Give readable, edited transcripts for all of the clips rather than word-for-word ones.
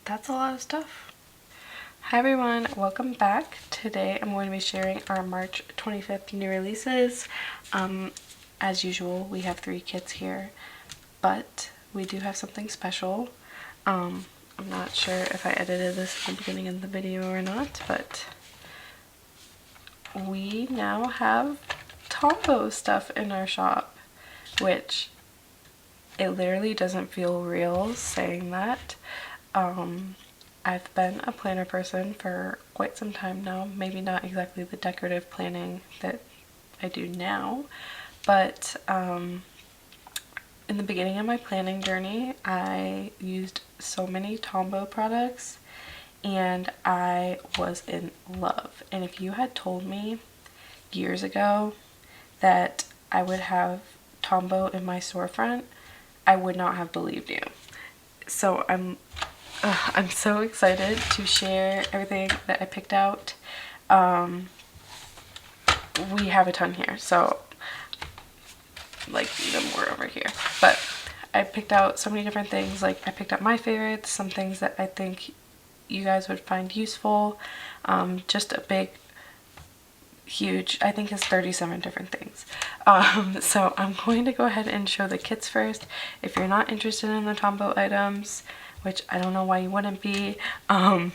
that's a lot of stuff. Hi everyone, welcome back. Today I'm going to be sharing our March 25th new releases. As usual, we have 3 kits here, but we do have something special. I'm not sure if I edited this in the beginning of the video or not, but we now have Tombow stuff in our shop, which it literally doesn't feel real saying that. I've been a planner person for quite some time now, maybe not exactly the decorative planning that I do now, but in the beginning of my planning journey, I used so many Tombow products and I was in love. And if you had told me years ago that I would have Tombow in my storefront, I would not have believed you. So I'm so excited to share everything that I picked out. We have a ton here, so like even more over here. But I picked out so many different things. Like I picked out my favorites, some things that I think you guys would find useful. Just a big, huge, I think it's 37 different things. So I'm going to go ahead and show the kits first. If you're not interested in the Tombow items, which I don't know why you wouldn't be, I'm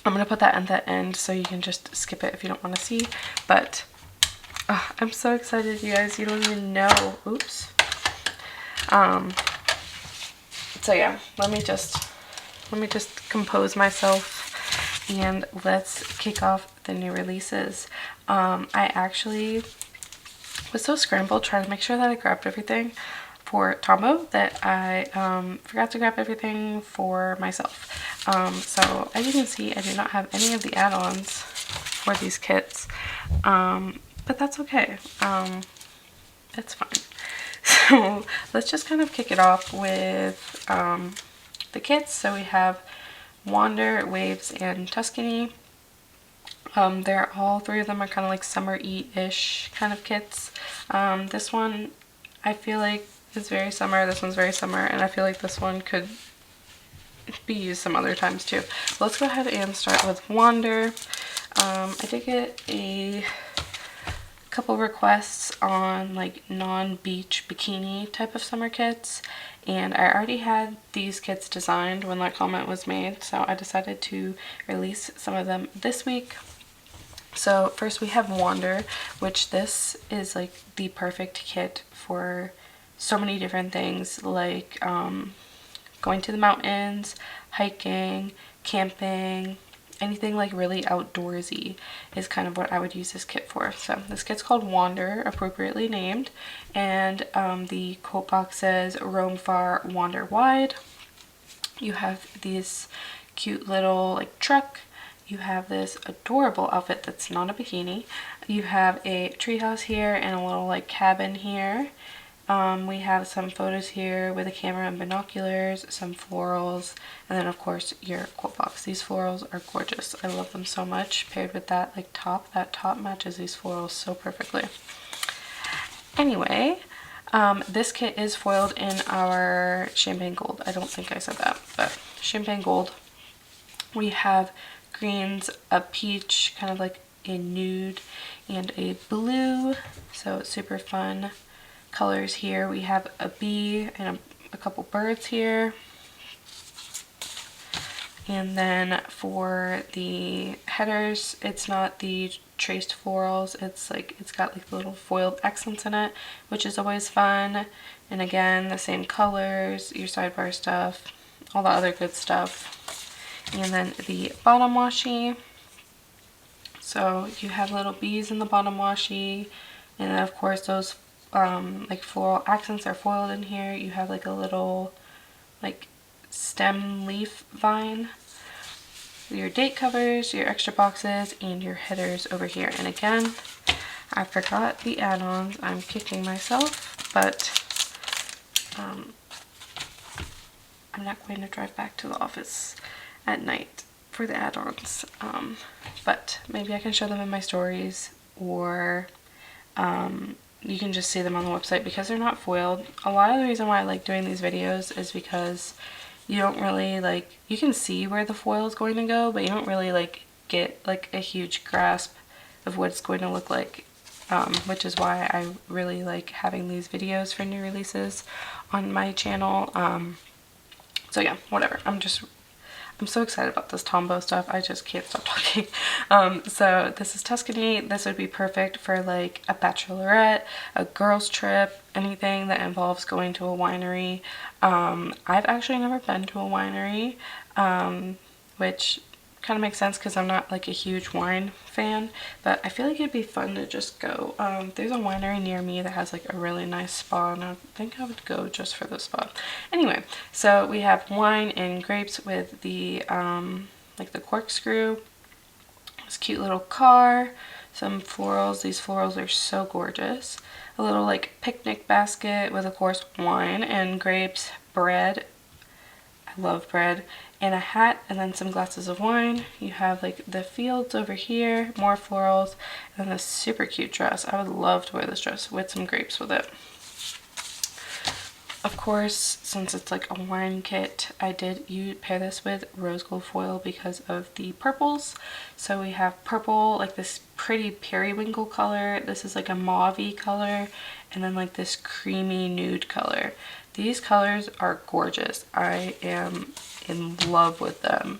gonna put that at the end so you can just skip it if you don't want to see. But I'm so excited, you guys, you don't even know. Oops. So yeah, let me just compose myself and let's kick off the new releases. I actually was so scrambled trying to make sure that I grabbed everything for Tombow that I forgot to grab everything for myself. So as you can see, I do not have any of the add-ons for these kits, but that's okay. It's fine. So let's just kind of kick it off with the kits. So we have Wander, Waves, and Tuscany. They're all 3 of them are kind of like summer-y-ish kind of kits. This one I feel like is very summer, this one's very summer, and I feel like this one could be used some other times too. Let's go ahead and start with Wander. I did get a couple requests on like non-beach bikini type of summer kits, and I already had these kits designed when that comment was made, so I decided to release some of them this week. So first we have Wander, which this is like the perfect kit for so many different things, like going to the mountains, hiking, camping, anything like really outdoorsy is kind of what I would use this kit for. So this kit's called Wander, appropriately named, and the quote box says roam far, wander wide. You have this cute little like truck. You have this adorable outfit that's not a bikini. You have a treehouse here and a little like cabin here. We have some photos here with a camera and binoculars, some florals, and then of course your quote box. These florals are gorgeous. I love them so much. Paired with that like top, that top matches these florals so perfectly. Anyway, this kit is foiled in our champagne gold. I don't think I said that, but champagne gold. We have greens, a peach, kind of like a nude, and a blue, so it's super fun colors here. We have a bee and a couple birds here. And then for the headers, it's not the traced florals, it's like it's got like little foiled accents in it, which is always fun. And again, the same colors, your sidebar stuff, all the other good stuff. And then the bottom washi, so you have little bees in the bottom washi, and then of course those like floral accents are foiled in here. You have like a little like stem leaf vine, your date covers, your extra boxes, and your headers over here. And again, I forgot the add-ons. I'm kicking myself, but I'm not going to drive back to the office at night for the add-ons, but maybe I can show them in my stories, or you can just see them on the website because they're not foiled. A lot of the reason why I like doing these videos is because you don't really like, you can see where the foil is going to go, but you don't really like get like a huge grasp of what it's going to look like, which is why I really like having these videos for new releases on my channel. So yeah, whatever. I'm so excited about this Tombow stuff. I just can't stop talking. So this is Tuscany. This would be perfect for like a bachelorette, a girls trip, anything that involves going to a winery. I've actually never been to a winery, which kind of makes sense because I'm not like a huge wine fan, but I feel like it'd be fun to just go. There's a winery near me that has like a really nice spa, and I think I would go just for the spa. Anyway, so we have wine and grapes with the like the corkscrew, this cute little car, some florals. These florals are so gorgeous. A little like picnic basket with, of course, wine and grapes, bread. I love bread, and a hat, and then some glasses of wine. You have like the fields over here, more florals, and this super cute dress. I would love to wear this dress with some grapes with it. Of course, since it's like a wine kit, I did pair this with rose gold foil because of the purples. So we have purple, like this pretty periwinkle color. This is like a mauve-y color, and then like this creamy nude color. These colors are gorgeous. I am in love with them.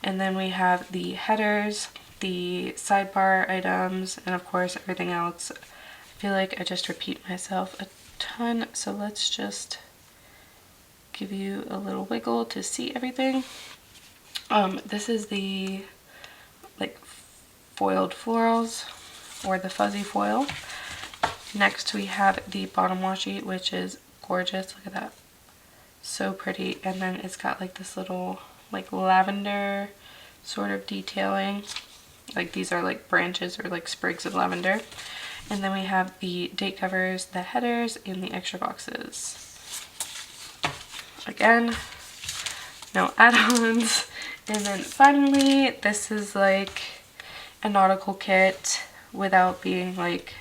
And then we have the headers, the sidebar items, and of course everything else. I feel like I just repeat myself a ton, so let's just give you a little wiggle to see everything. This is the like foiled florals, or the fuzzy foil. Next we have the bottom washi, which is gorgeous. Look at that, so pretty. And then it's got like this little like lavender sort of detailing, like these are like branches or like sprigs of lavender. And then we have the date covers, the headers, and the extra boxes. Again, no add-ons. And then finally, this is like a nautical kit without being like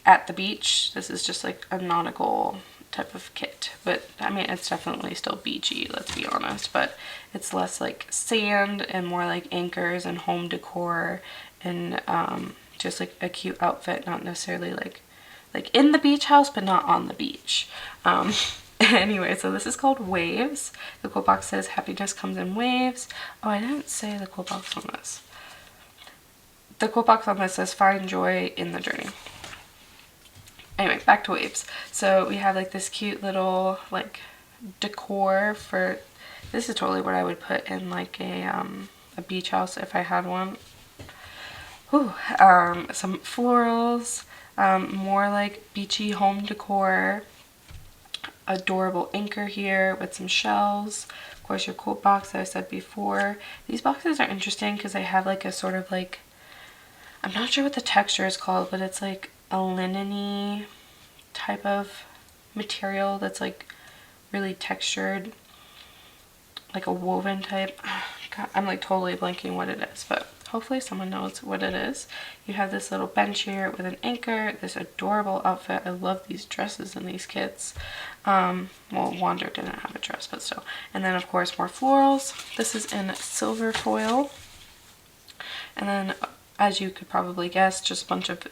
at the beach. This is just like a nautical type of kit, but I mean it's definitely still beachy, let's be honest, but it's less like sand and more like anchors and home decor, and just like a cute outfit, not necessarily like in the beach house, but not on the beach. Anyway, so this is called Waves. The quote box says happiness comes in waves. Oh, I didn't say the quote box on this. The quote box on this says find joy in the journey. Anyway, back to Waves. So we have like this cute little like decor for, this is totally what I would put in like a beach house if I had one. Ooh, some florals, more like beachy home decor, adorable anchor here with some shells. Of course, your quote box that I said before. These boxes are interesting because they have like a sort of like, I'm not sure what the texture is called, but it's like a linen-y type of material that's like really textured, like a woven type. God, I'm like totally blanking what it is, but hopefully someone knows what it is. You have this little bench here with an anchor, this adorable outfit. I love these dresses in these kits. Well, Wander didn't have a dress, but still. And then of course more florals. This is in silver foil. And then, as you could probably guess, just a bunch of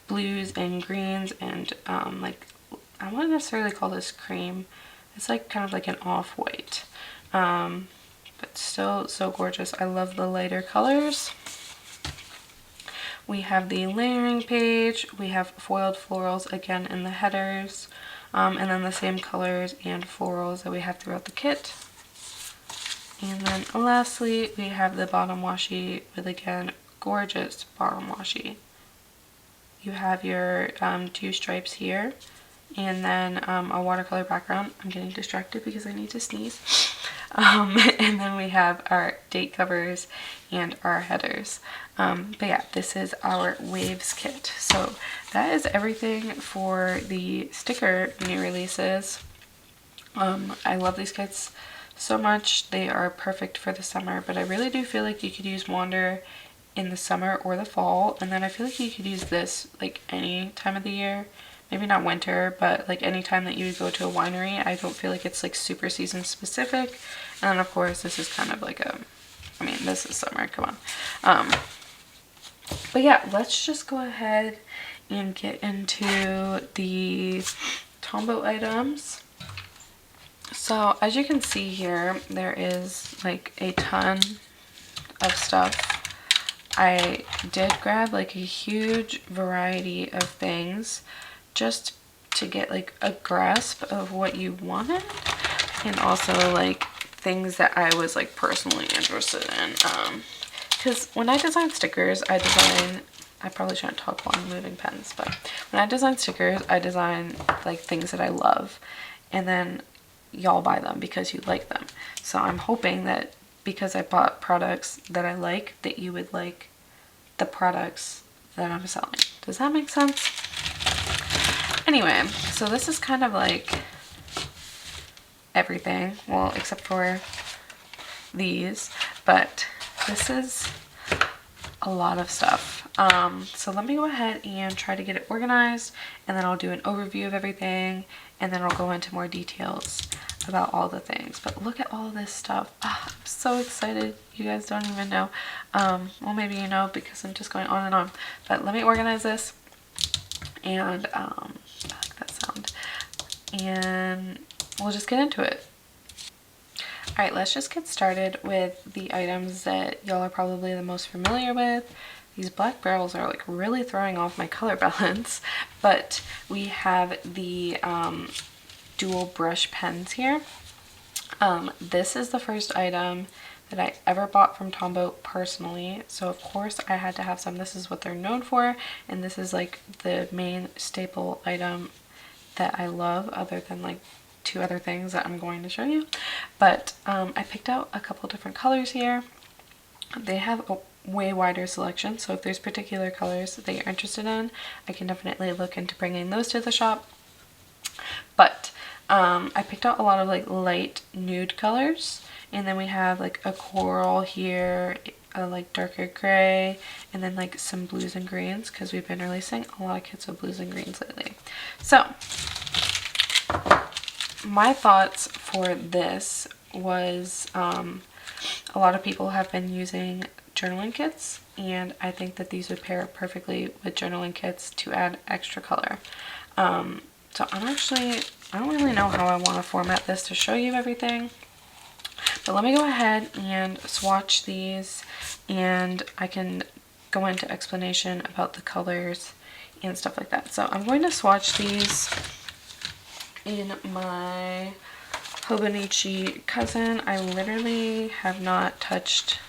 blues and greens and like, I wouldn't necessarily call this cream. It's like kind of like an off-white. But still so gorgeous. I love the lighter colors. We have the layering page. We have foiled florals again in the headers. And then the same colors and florals that we have throughout the kit. And then lastly, we have the bottom washi with, again, gorgeous bottom washi. You have your two stripes here, and then a watercolor background. I'm getting distracted because I need to sneeze. And then we have our date covers and our headers. But yeah, this is our Waves kit. So that is everything for the sticker new releases. I love these kits so much. They are perfect for the summer, but I really do feel like you could use Wander in the summer or the fall, and then I feel like you could use this like any time of the year, maybe not winter, but like any time that you would go to a winery. I don't feel like it's like super season specific. And then of course this is kind of like a, I mean, this is summer, come on. But yeah, let's just go ahead and get into the Tombow items. So as you can see here, there is like a ton of stuff. I did grab like a huge variety of things just to get like a grasp of what you wanted, and also like things that I was like personally interested in. Because when I design stickers, I probably shouldn't talk while I'm moving pens, but when I design stickers, I design like things that I love, and then y'all buy them because you like them. So I'm hoping that because I bought products that I like, that you would like the products that I'm selling. Does that make sense? Anyway, so this is kind of like everything, well, except for these, but this is a lot of stuff. So let me go ahead and try to get it organized, and then I'll do an overview of everything, and then I'll go into more details about all the things. But look at all this stuff. I'm so excited. You guys don't even know. Well, maybe you know because I'm just going on and on. But let me organize this, and I like that sound, and we'll just get into it. Alright, let's just get started with the items that y'all are probably the most familiar with. These black barrels are like really throwing off my color balance, but we have the dual brush pens here. This is the first item that I ever bought from Tombow personally, so of course I had to have some. This is what they're known for, and this is like the main staple item that I love, other than like two other things that I'm going to show you. But I picked out a couple different colors here. They have a way wider selection, so if there's particular colors that you're interested in, I can definitely look into bringing those to the shop. But I picked out a lot of like light nude colors, and then we have like a coral here, a like darker gray, and then like some blues and greens, because we've been releasing a lot of kits of blues and greens lately. So my thoughts for this was a lot of people have been using journaling kits, and I think that these would pair perfectly with journaling kits to add extra color. So I don't really know how I want to format this to show you everything, but let me go ahead and swatch these, and I can go into explanation about the colors and stuff like that. So I'm going to swatch these in my Hobonichi Cousin. I literally have not touched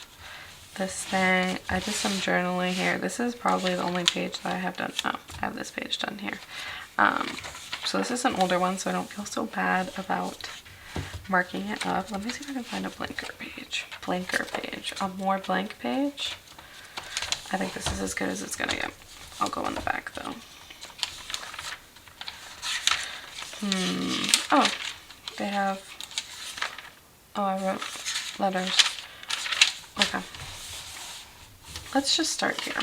this thing. I did some journaling here. This is probably the only page that I have done. Oh, I have this page done here. So this is an older one, so I don't feel so bad about marking it up. Let me see if I can find a blanker page. A more blank page. I think this is as good as it's gonna get. I'll go in the back though. Oh, they have, oh, I wrote letters. Okay. Let's just start here.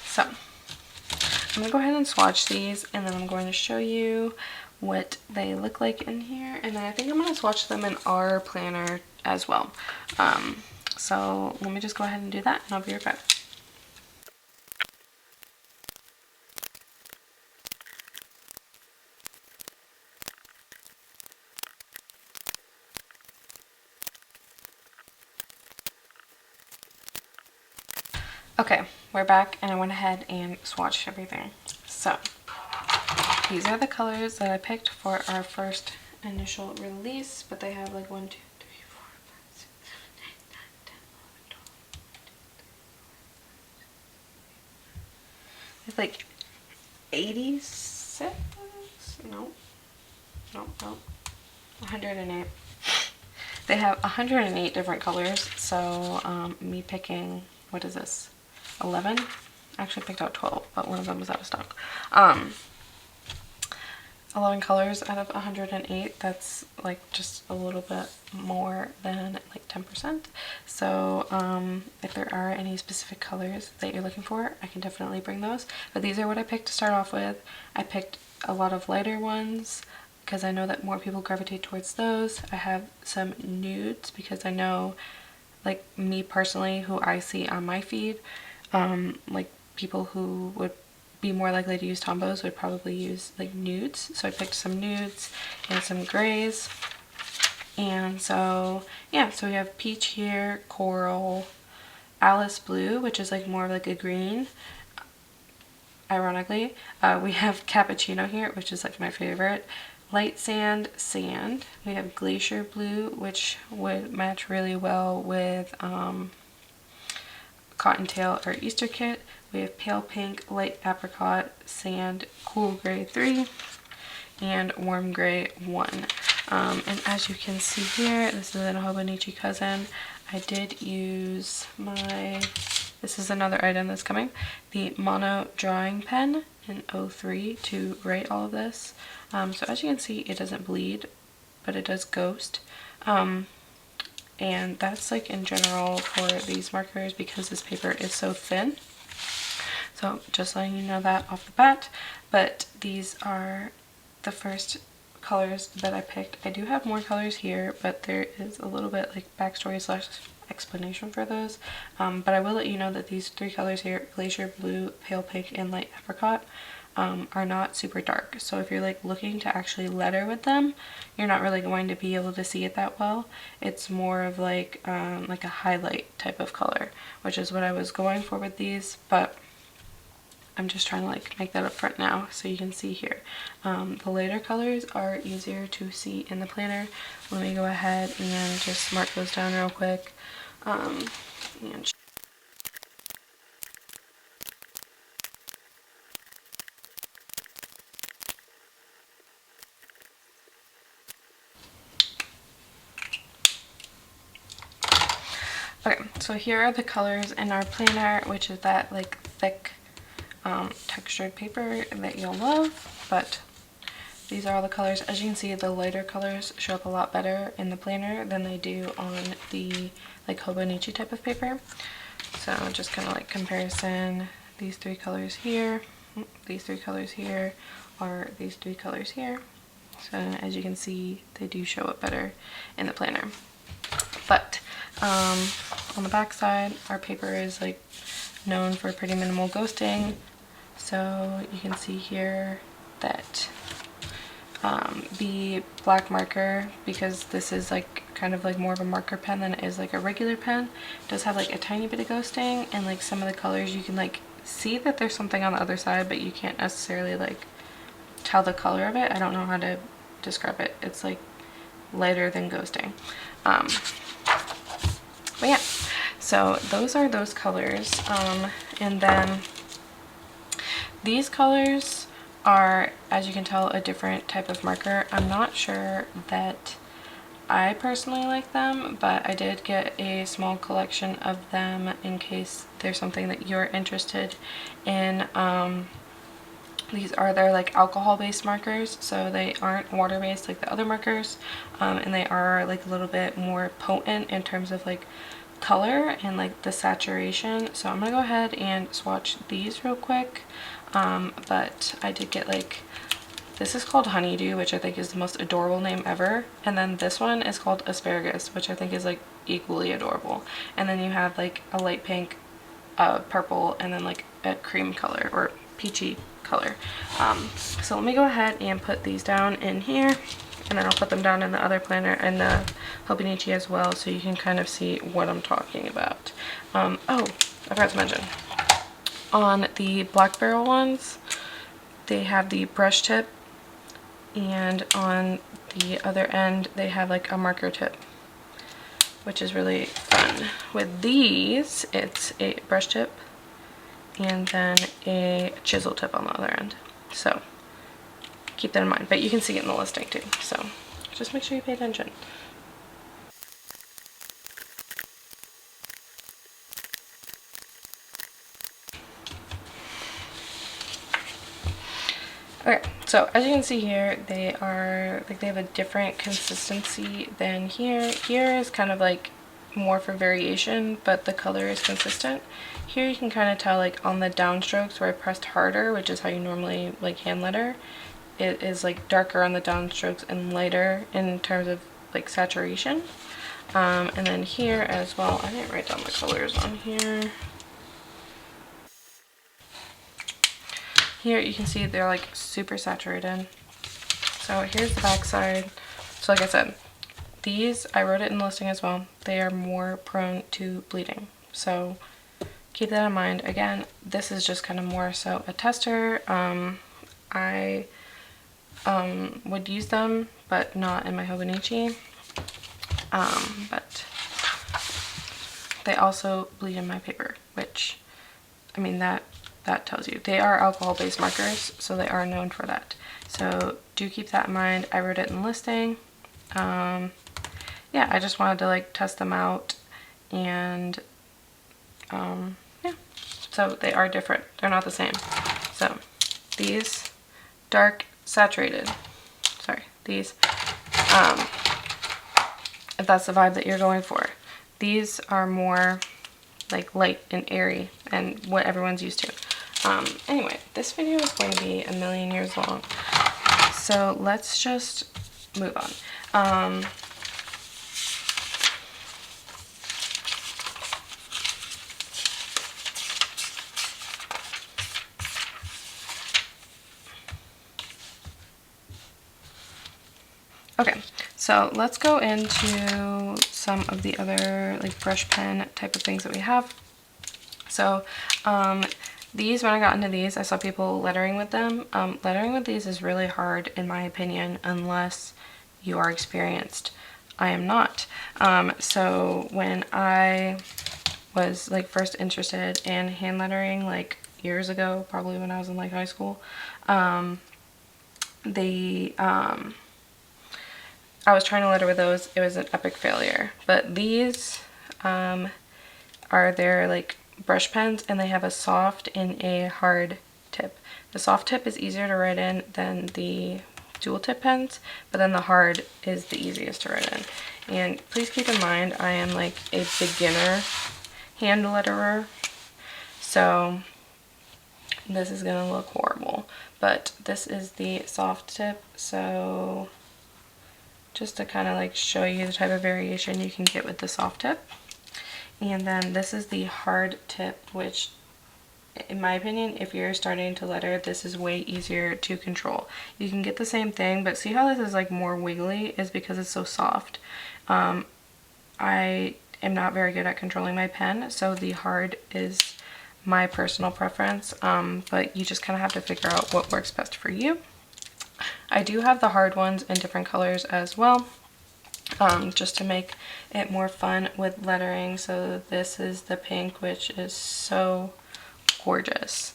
So, I'm going to go ahead and swatch these, and then I'm going to show you what they look like in here, and then I think I'm going to swatch them in our planner as well. So let me just go ahead and do that, and I'll be right back. Okay, we're back, and I went ahead and swatched everything. So these are the colors that I picked for our first initial release, but they have like 1, 2, 3, 4, 5, 6, 7, 8, 9, 10, 11, 12. It's like 86? Nope. 108. They have 108 different colors, so me picking, what is this? 11? I actually picked out 12, but one of them was out of stock. 11 colors out of 108. That's like just a little bit more than like 10%. So if there are any specific colors that you're looking for, I can definitely bring those. But these are what I picked to start off with. I picked a lot of lighter ones because I know that more people gravitate towards those. I have some nudes because I know, like me personally, who I see on my feed, like people who would be more likely to use Tombows would probably use like nudes. So I picked some nudes and some grays. And so yeah, so we have peach here, coral, Alice blue, which is like more of like a green, ironically. We have cappuccino here, which is like my favorite. Light sand, sand. We have glacier blue, which would match really well with Cottontail or Easter kit. We have pale pink, light apricot, sand, cool gray 3, and warm gray 1. And as you can see here, this is an Hobonichi Cousin. I did use this is another item that's coming, the Mono drawing pen in 03 to write all of this. So as you can see, it doesn't bleed, but it does ghost. And that's like in general for these markers because this paper is so thin. So just letting you know that off the bat. But these are the first colors that I picked. I do have more colors here, but there is a little bit like backstory / explanation for those. But I will let you know that these 3 colors here, glacier blue, pale pink, and light apricot, are not super dark. So if you're like looking to actually letter with them, you're not really going to be able to see it that well. It's more of like a highlight type of color, which is what I was going for with these, but I'm just trying to like make that up front now so you can see here. The lighter colors are easier to see in the planner. Let me go ahead and just mark those down real quick. Okay, so here are the colors in our planner, which is that like thick textured paper that you'll love, but these are all the colors. As you can see, the lighter colors show up a lot better in the planner than they do on the like Hobonichi type of paper. So just kind of like comparison, these 3 colors here, these 3 colors here, or these 3 colors here. So as you can see, they do show up better in the planner. But on the back side, our paper is like known for pretty minimal ghosting. So you can see here that the black marker, because this is like kind of like more of a marker pen than it is like a regular pen, does have like a tiny bit of ghosting, and like some of the colors you can like see that there's something on the other side, but you can't necessarily like tell the color of it. I don't know how to describe it. It's like lighter than ghosting. But yeah, so those are those colors. And then these colors are, as you can tell, a different type of marker. I'm not sure that I personally like them, but I did get a small collection of them in case there's something that you're interested in. These are their like alcohol-based markers, so they aren't water-based like the other markers, and they are like a little bit more potent in terms of like color and like the saturation. So I'm gonna go ahead and swatch these real quick. But I did get like, this is called Honeydew, which I think is the most adorable name ever, and then this one is called Asparagus, which I think is like equally adorable. And then you have like a light pink, purple, and then like a cream color or peachy color. So let me go ahead and put these down in here, and then I'll put them down in the other planner and the Hobonichi as well, so you can kind of see what I'm talking about. Oh, I forgot to mention, on the Black Barrel ones, they have the brush tip, and on the other end they have like a marker tip, which is really fun. With these, it's a brush tip and then a chisel tip on the other end. So keep that in mind, but you can see it in the listing too, so just make sure you pay attention. Okay, So as you can see here, they are like, they have a different consistency than here. Here is kind of like more for variation, but the color is consistent. Here you can kind of tell like on the downstrokes where I pressed harder, which is how you normally like hand letter, it is like darker on the downstrokes and lighter in terms of like saturation. And then here as well, I didn't write down the colors on here. Here you can see they're like super saturated. So here's the back side. So like I said, these, I wrote it in the listing as well, they are more prone to bleeding. So keep that in mind. Again, this is just kind of more so a tester. I would use them, but not in my Hobonichi. But they also bleed in my paper, which, I mean, that tells you. They are alcohol-based markers, so they are known for that. So do keep that in mind. I wrote it in the listing. Yeah, I just wanted to like test them out, and yeah, so they are different. They're not the same. So these dark saturated, sorry, these, if that's the vibe that you're going for. These are more like light and airy and what everyone's used to. Anyway, this video is going to be a million years long, so let's just move on. Okay, so let's go into some of the other like brush pen type of things that we have. So these, when I got into these, I saw people lettering with them. Lettering with these is really hard in my opinion unless you are experienced. I am not. So when I was like first interested in hand lettering like years ago, probably when I was in like high school, I was trying to letter with those. It was an epic failure. But these are their like brush pens, and they have a soft and a hard tip. The soft tip is easier to write in than the dual tip pens, but then the hard is the easiest to write in. And please keep in mind, I am like a beginner hand letterer, so this is gonna look horrible. But this is the soft tip, so just to kind of like show you the type of variation you can get with the soft tip. And then this is the hard tip, which in my opinion, if you're starting to letter, this is way easier to control. You can get the same thing, but see how this is like more wiggly is because it's so soft. I am not very good at controlling my pen, so the hard is my personal preference, but you just kind of have to figure out what works best for you. I do have the hard ones in different colors as well, just to make it more fun with lettering. So this is the pink, which is so gorgeous.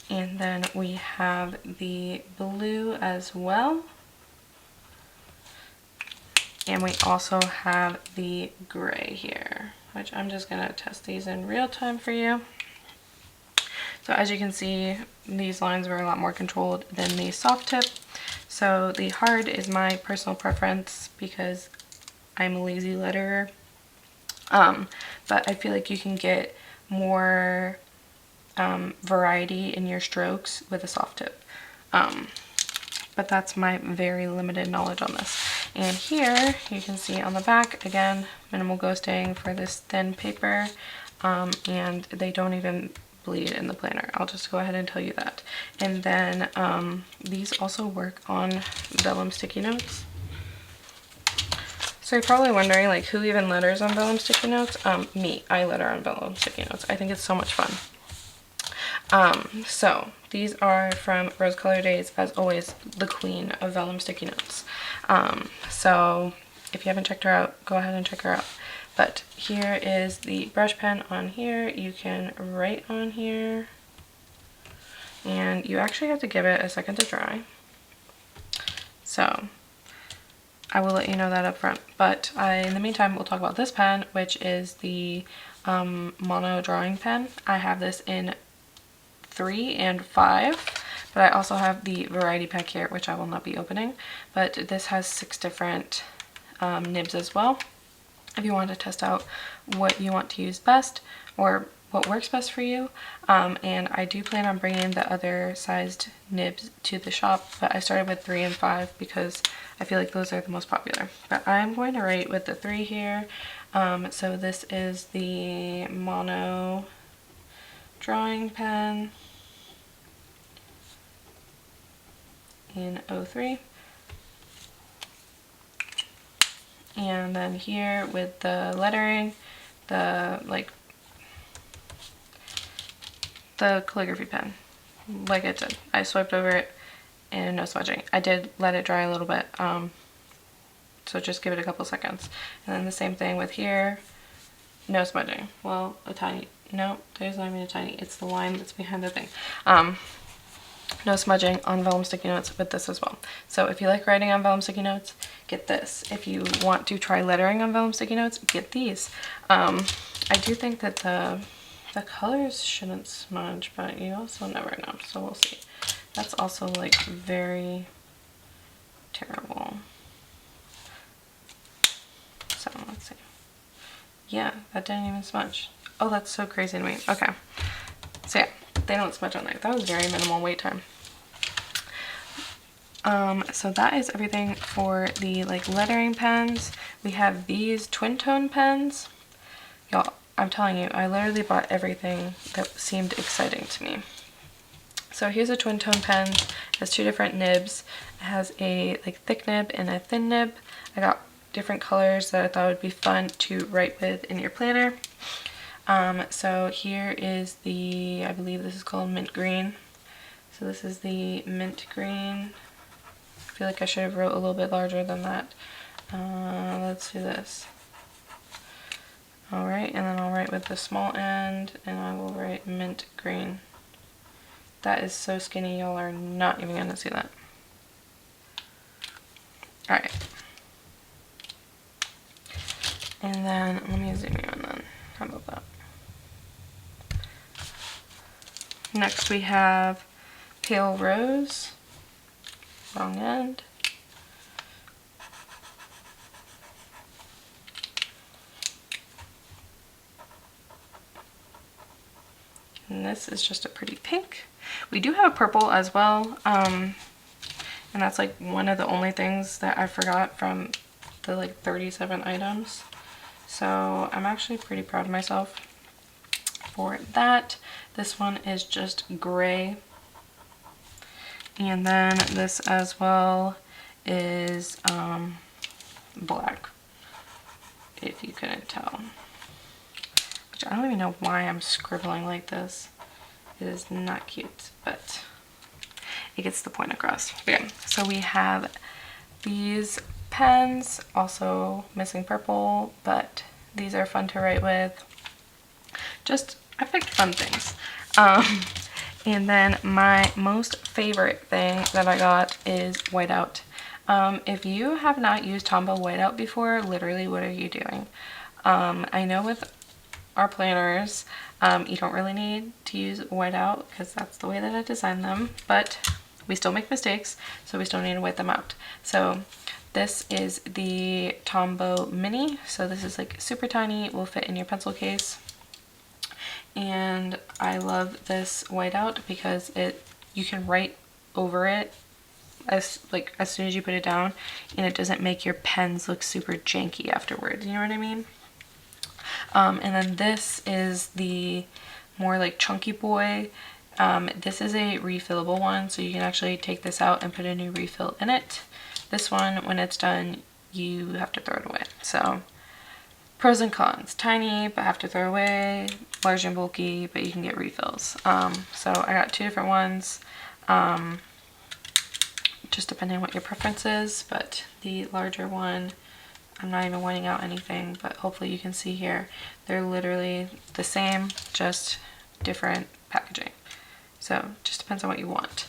And then we have the blue as well. And we also have the gray here, which I'm just going to test these in real time for you. So as you can see, these lines were a lot more controlled than the soft tip. So the hard is my personal preference because I'm a lazy letterer. But I feel like you can get more variety in your strokes with a soft tip. But that's my very limited knowledge on this. And here you can see on the back, again, minimal ghosting for this thin paper, and they don't even bleed in the planner. I'll just go ahead and tell you that. And then these also work on vellum sticky notes. So you're probably wondering like who even letters on vellum sticky notes? Me. I letter on vellum sticky notes. I think it's so much fun. So these are from Rose Color Days, as always, the queen of vellum sticky notes. So if you haven't checked her out, go ahead and check her out. But here is the brush pen on here. You can write on here, and you actually have to give it a second to dry. So I will let you know that up front. But in the meantime, we'll talk about this pen, which is the mono drawing pen. I have this in 3 and 5, But I also have the variety pack here, which I will not be opening. But this has 6 different nibs as well, if you want to test out what you want to use best or what works best for you. And I do plan on bringing the other sized nibs to the shop, but I started with 3 and 5 because I feel like those are the most popular. But I'm going to write with the 3 here. So this is the Mono drawing pen in 03. And then here with the lettering, the calligraphy pen. Like I said, I swiped over it and no smudging. I did let it dry a little bit, so just give it a couple seconds. And then the same thing with here, no smudging. Well, a tiny, no, there's not even a tiny, it's the line that's behind the thing. No smudging on vellum sticky notes with this as well. So if you like writing on vellum sticky notes, get this. If you want to try lettering on vellum sticky notes, get these. I do think that the colors shouldn't smudge, but you also never know, so we'll see. That's also like very terrible. So let's see. Yeah, that didn't even smudge. Oh, that's so crazy to me. Okay. So yeah, they don't smudge on there. That was very minimal wait time. So that is everything for the like lettering pens. We have these twin tone pens. Y'all, I'm telling you, I literally bought everything that seemed exciting to me. So here's a twin tone pen. It has 2 different nibs. It has a like thick nib and a thin nib. I got different colors that I thought would be fun to write with in your planner. So here is the, I believe this is called mint green. So this is the mint green. I feel like I should have wrote a little bit larger than that. Let's do this. Alright, and then I'll write with the small end, and I will write mint green. That is so skinny, y'all are not even going to see that. Alright. And then, let me zoom you in then. How about that? Next we have Pale Rose. Wrong end. And this is just a pretty pink. We do have a purple as well, and that's like one of the only things that I forgot from the like 37 items. So I'm actually pretty proud of myself for that. This one is just gray. And then this as well is black, if you couldn't tell. Which I don't even know why I'm scribbling like this. It is not cute, but it gets the point across. But yeah, so we have these pens, also missing purple, but these are fun to write with. Just, I picked fun things. And then my most favorite thing that I got is whiteout. If you have not used Tombow whiteout before, literally what are you doing? I know with our planners, you don't really need to use whiteout because that's the way that I designed them, but we still make mistakes, so we still need to white them out. So this is the Tombow Mini. So this is like super tiny, it will fit in your pencil case. And I love this whiteout because you can write over it as soon as you put it down, and it doesn't make your pens look super janky afterwards, you know what I mean? And then this is the more like chunky boy. This is a refillable one, so you can actually take this out and put a new refill in it. This one, when it's done, you have to throw it away. So pros and cons: tiny but have to throw away, large and bulky but you can get refills. So I got 2 different ones, just depending on what your preference is, but the larger one, I'm not even whiting out anything, but hopefully you can see here, they're literally the same, just different packaging. So just depends on what you want.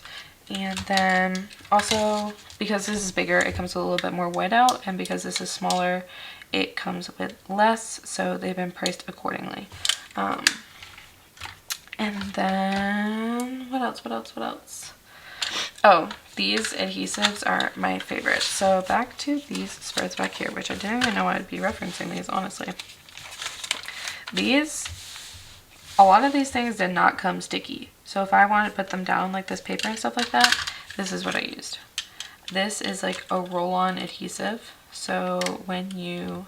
And then also, because this is bigger, it comes with a little bit more whiteout, and because this is smaller, it comes with less, so they've been priced accordingly. And then what else? Oh, these adhesives are my favorite. So back to these spreads back here, which I didn't even know I'd be referencing these, honestly. These, a lot of these things did not come sticky. So if I wanted to put them down like this paper and stuff like that, this is what I used. This is like a roll-on adhesive. So when you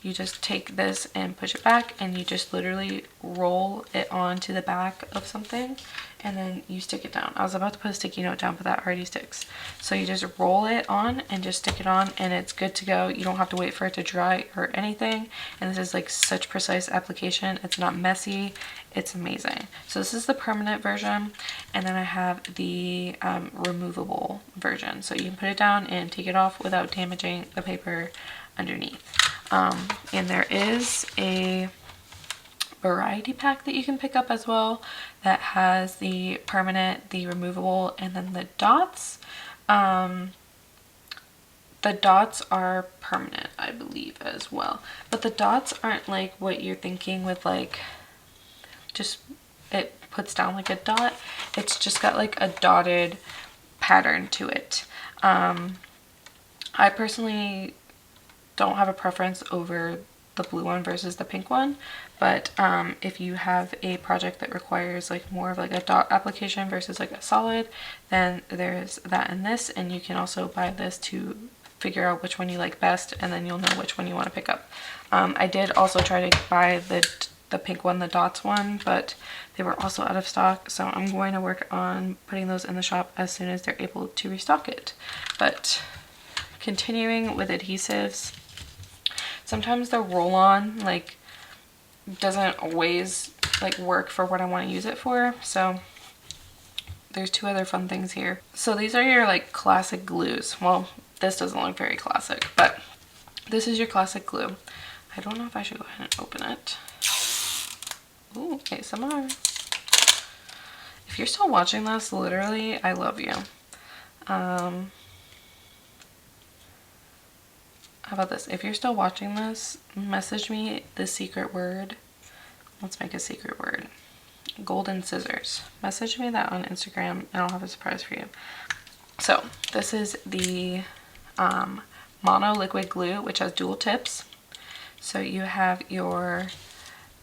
just take this and push it back, and you just literally roll it onto the back of something, and then you stick it down. I was about to put a sticky note down, but that already sticks. So you just roll it on and just stick it on, and it's good to go. You don't have to wait for it to dry or anything. And this is like such precise application. It's not messy. It's amazing. So this is the permanent version, and then I have the removable version. So you can put it down and take it off without damaging the paper underneath. And there is a variety pack that you can pick up as well that has the permanent, the removable, and then the dots. The dots are permanent, I believe, as well. But the dots aren't like what you're thinking with like just it puts down like a dot. It's just got like a dotted pattern to it. I personally don't have a preference over the blue one versus the pink one, but if you have a project that requires like more of like a dot application versus like a solid, then there's that in this, and you can also buy this to figure out which one you like best, and then you'll know which one you want to pick up. I did also try to buy the pink one, the dots one, but they were also out of stock, so I'm going to work on putting those in the shop as soon as they're able to restock it. But continuing with adhesives, sometimes the roll-on like doesn't always like work for what I want to use it for, so there's two other fun things here. So these are your like classic glues. Well, this doesn't look very classic, but this is your classic glue. I don't know if I should go ahead and open it. Ooh, ASMR. If you're still watching this, literally, I love you. How about this? If you're still watching this, message me the secret word. Let's make a secret word. Golden scissors. Message me that on Instagram and I'll have a surprise for you. So this is the mono liquid glue, which has dual tips. So you have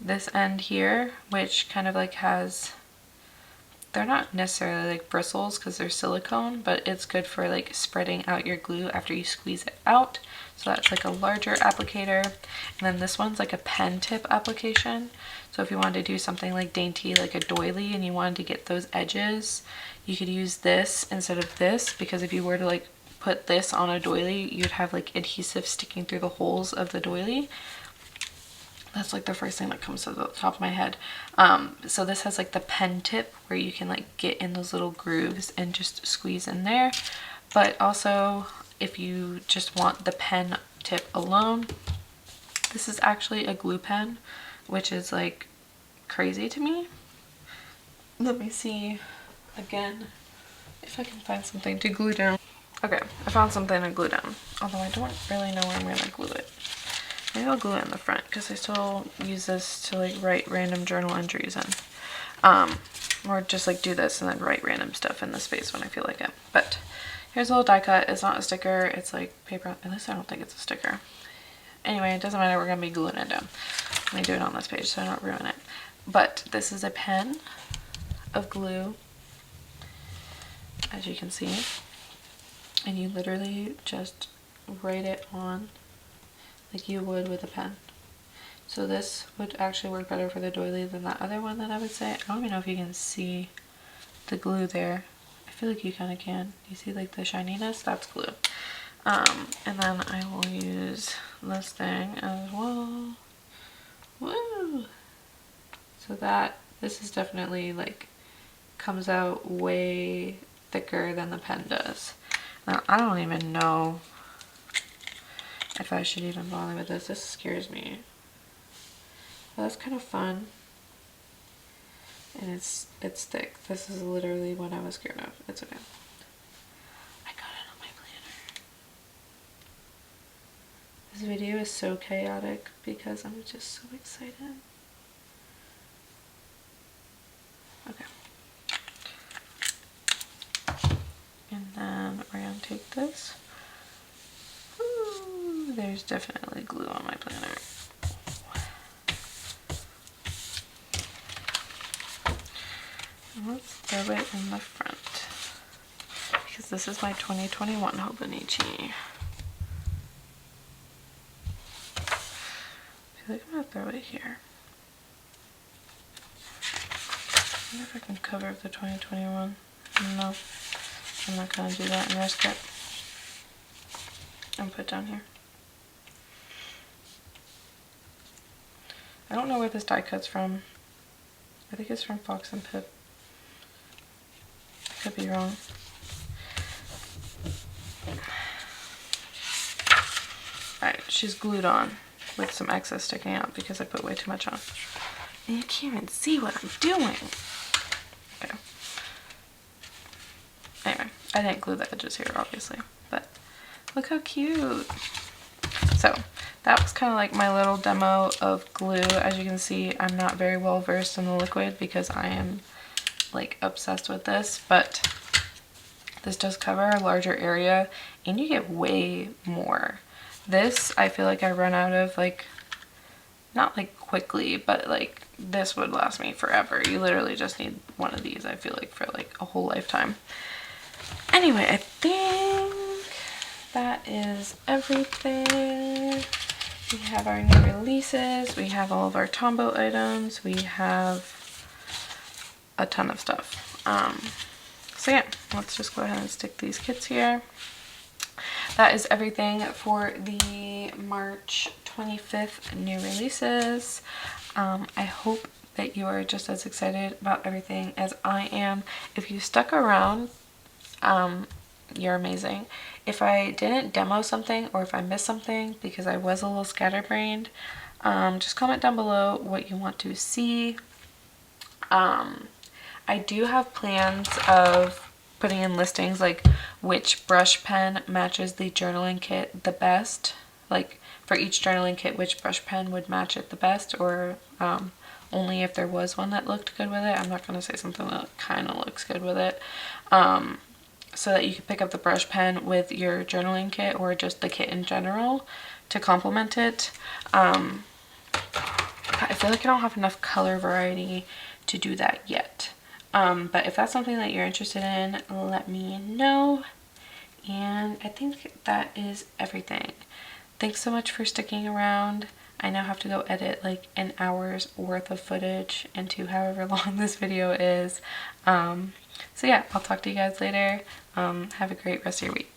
this end here, which kind of like has, they're not necessarily like bristles because they're silicone, but it's good for like spreading out your glue after you squeeze it out. So that's like a larger applicator. And then this one's like a pen tip application. So if you wanted to do something like dainty, like a doily, and you wanted to get those edges, you could use this instead of this, because if you were to like put this on a doily, you'd have like adhesive sticking through the holes of the doily. That's like the first thing that comes to the top of my head. So this has like the pen tip where you can like get in those little grooves and just squeeze in there. But also, if you just want the pen tip alone, this is actually a glue pen, which is like crazy to me. Let me see again if I can find something to glue down. Okay, I found something to glue down, although I don't really know where I'm gonna glue it. Maybe I'll glue it in the front because I still use this to like write random journal entries in. Or just like do this and then write random stuff in the space when I feel like it. But here's a little die cut. It's not a sticker. It's like paper. At least I don't think it's a sticker. Anyway, it doesn't matter. We're going to be gluing it down. Let me do it on this page so I don't ruin it. But this is a pen of glue, as you can see. And you literally just write it on like you would with a pen. So this would actually work better for the doily than that other one that I would say. I don't even know if you can see the glue there. I feel like you kind of can. You see like the shininess? That's glue. And then I will use this thing as well. Woo! So this is definitely like comes out way thicker than the pen does. Now I don't even know if I should even bother with this. This scares me. But that's kind of fun. And it's thick. This is literally what I was scared of. It's okay. I got it on my planner. This video is so chaotic because I'm just so excited. Okay. take this. Ooh, there's definitely glue on my planner. Let's throw it in the front because this is my 2021 Hobonichi. I feel like I'm gonna throw it here. I wonder if I can cover up the 2021. No, I'm not gonna do that and risk it. And put it down here. I don't know where this die cut's from. I think it's from Fox and Pip. I could be wrong. Alright, she's glued on with some excess sticking out because I put way too much on. And you can't even see what I'm doing. Okay. Anyway, I didn't glue the edges here, obviously, but look how cute. So that was kind of like my little demo of glue. As you can see, I'm not very well versed in the liquid because I am like obsessed with this, but this does cover a larger area and you get way more. This, I feel like I run out of, like, not like quickly, but like this would last me forever. You literally just need one of these, I feel like, for like a whole lifetime. Anyway, I think that is everything. We have our new releases, we have all of our Tombow items, we have a ton of stuff. So yeah, let's just go ahead and stick these kits here. That is everything for the March 25th new releases. I hope that you are just as excited about everything as I am. If you stuck around, you're amazing. If I didn't demo something or if I missed something because I was a little scatterbrained, just comment down below what you want to see. I do have plans of putting in listings like which brush pen matches the journaling kit the best, like for each journaling kit which brush pen would match it the best, or only if there was one that looked good with it. I'm not going to say something that kind of looks good with it, so that you can pick up the brush pen with your journaling kit or just the kit in general to complement it. I feel like I don't have enough color variety to do that yet. But if that's something that you're interested in, let me know. And I think that is everything. Thanks so much for sticking around. I now have to go edit like an hour's worth of footage into however long this video is. So yeah, I'll talk to you guys later. Have a great rest of your week.